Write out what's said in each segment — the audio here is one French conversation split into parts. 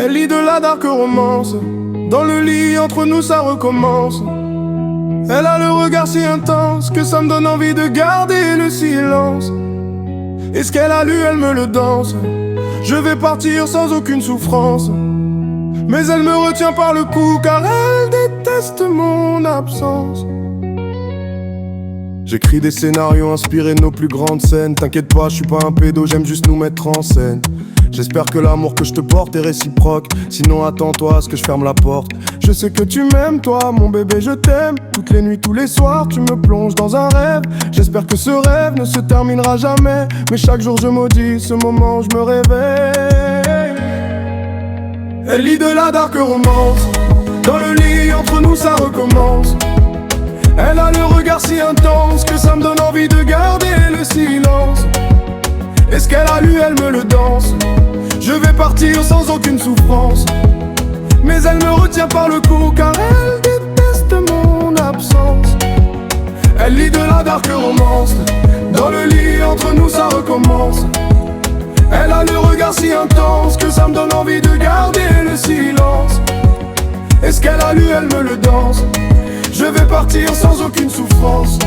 Elle lit de la dark romance. Dans le lit, entre nous ça recommence. Elle a le regard si intense que ça me donne envie de garder le silence. Et ce qu'elle a lu, elle me le danse. Je vais partir sans aucune souffrance, mais elle me retient par le cou car elle déteste mon absence. J'écris des scénarios inspirés de nos plus grandes scènes. T'inquiète pas, je suis pas un pédo, j'aime juste nous mettre en scène. J'espère que l'amour que je te porte est réciproque. Sinon attends-toi à ce que je ferme la porte. Je sais que tu m'aimes toi, mon bébé, je t'aime. Toutes les nuits, tous les soirs, tu me plonges dans un rêve. J'espère que ce rêve ne se terminera jamais, mais chaque jour je maudis ce moment où je me réveille. Elle lit de la dark romance. Dans le lit, entre nous ça recommence. Elle a le regard si intense que ça me donne envie de garder le silence. Et ce qu'elle a lu, elle me le danse. Je vais partir sans aucune souffrance, mais elle me retient par le cou car elle déteste mon absence. Elle lit de la dark romance. Dans le lit, entre nous ça recommence. Elle a le regard si intense que ça me donne envie de garder le silence. Et ce qu'elle a lu, elle me le danse. Je vais partir sans aucune souffrance,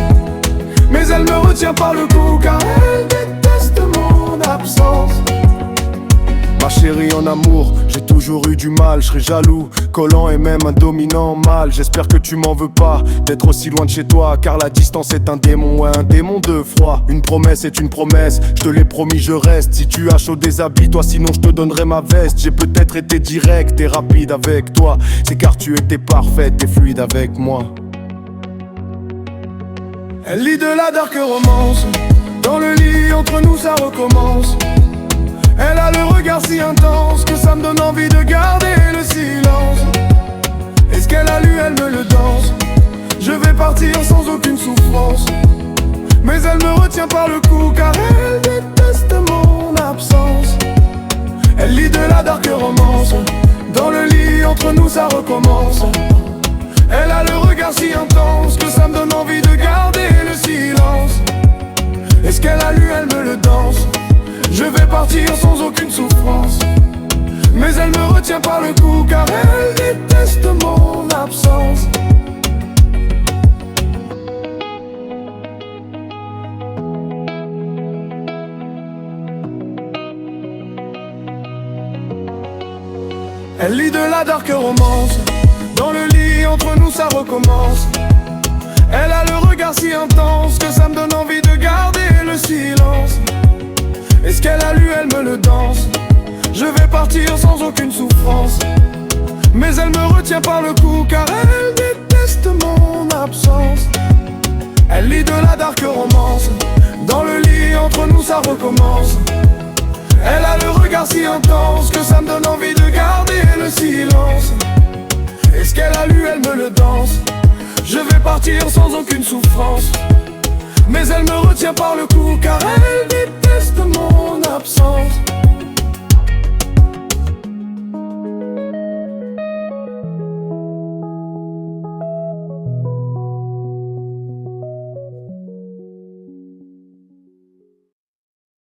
mais elle me retient par le cou car elle déteste mon absence. Ma chérie en amour, j'ai toujours eu du mal. Je serais jaloux, collant et même un dominant mal. J'espère que tu m'en veux pas d'être aussi loin de chez toi, car la distance est un démon, ouais, un démon de froid. Une promesse est une promesse, je te l'ai promis, je reste. Si tu as chaud déshabille-toi, sinon je te donnerai ma veste. J'ai peut-être été direct et rapide avec toi, c'est car tu étais parfaite et fluide avec moi. Elle lit de la dark romance. Dans le lit, entre nous ça recommence. Elle a le regard si intense que ça me donne envie de garder le silence. Et ce qu'elle a lu, elle me le danse. Je vais partir sans aucune souffrance, mais elle me retient par le cou car elle déteste mon absence. Elle lit de la dark romance. Dans le lit, entre nous ça recommence. Elle a le regard si intense que ça me donne envie de garder le silence. Et ce qu'elle a lu, elle me le danse. Je vais partir sans aucune souffrance, mais elle me retient par le cou car elle déteste mon absence. Elle lit de la dark romance. Dans le lit, entre nous ça recommence. Elle a le regard si intense que ça me donne envie de garder le silence. Et ce qu'elle a lu, elle me le danse. Je vais partir sans aucune souffrance, mais elle me retient par le cou car elle déteste mon absence. Elle lit de la dark romance. Dans le lit, entre nous ça recommence. Elle a le regard si intense que ça me donne envie de garder le silence. Et ce qu'elle a lu, elle me le danse. Je vais partir sans aucune souffrance, mais elle me retient par le cou car elle déteste mon absence.